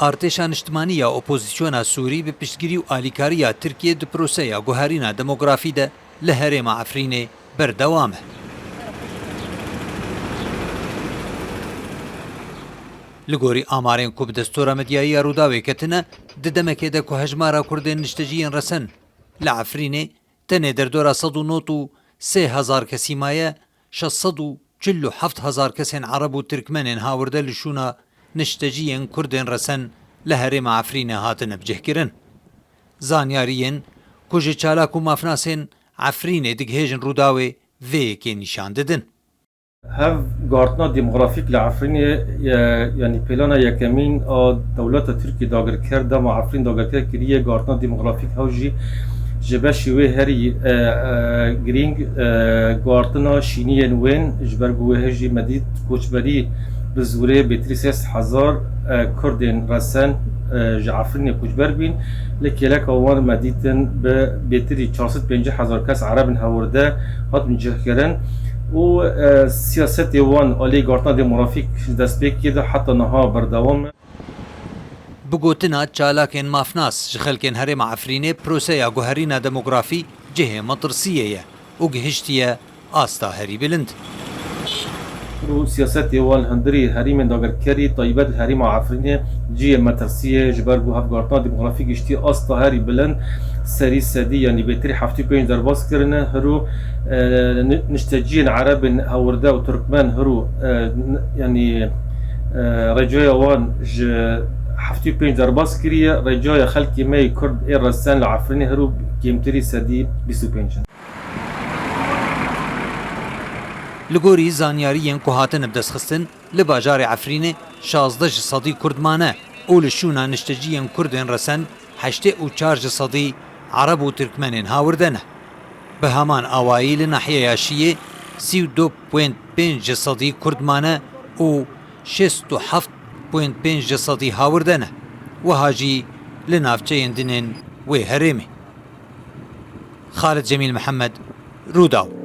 ئارتێشا نیشتمانیە ئۆپۆزیسیۆنا سووری بە پشتگیری و ئالیکاریە ترکیە دی پرۆسەیە گوهارینە دەمۆگرافیدە لە هەرێمە عەفرینێ بەردەوامە. li gorî amarên ku bi destûra medyayî ya Rûdawê ketine di demekê de ku hejmara Kurdên nişteciyên resen li Efrînê tenê derdora 193,000 kesî maye 647,000 kesên Arab û Tirkmenên hawirde li şûna nişteciyên Kurdên resen li herêma Efrînê hatine bicihkirin. Zanyariyên ku ji çalak û mafnasên Efrînê digihêjin Rûdawê vê yekê nîşan didin. هاف گارتنا ديموغرافيك لعفرين يعني بلانا يكمين دولة تركيا داغر كردا مع عفرين داغر كريه گارتنا ديموغرافيك هاوجي جباشي وي هري جرينج گارتنا شينيين وين جبرگو هجي مديد كوچبري بزوري بتريسيس هزار كردين رسن جعفرين كوچبر بين لكيلك اوان مديدن بتري 450,000 كاس عرب هورده هات مجهكرن و سیاست وان علی گارتنا دموگرافیک دست بکید حتی نها بردوام. بگوتنا چالاکین مافناس جخلکین هرم عفرینه پروسه گوهرینا دموگرافی جه مطرسیه و گهشتیه آستا هری بلند. رو سیاست وان هندری هریم داگرکری طیبت هریم عفرینه جه مطرسیه جبرگو هف گارتنا دموگرافیک گشتی آستا هری بلند سری سدی یعنی بهتری هفتی پنج درباس کرنه هرو نشتجين عرب هوردا وتركمان هرو يعني رجايا وان حفتي بين درباس كريه رجايا خلقي ماي كرد الرسان لعفرني هرو كيمتري سدي بيسو بينشن لگوری زانیاریین که هاتن بدستخستن لباجار عفرینه 16 صدی کردمانه او لشونا نشتجین کردن رسن 84 صدی عرب و ترکمنین هاوردنه. به همان آوایی لناحیه شیعه 32.5 صدی کردمانه و 67.5 صدی هاوردنه و هاجی لنافچه دنین و هرمه. خالد جمیل محمد، روداو.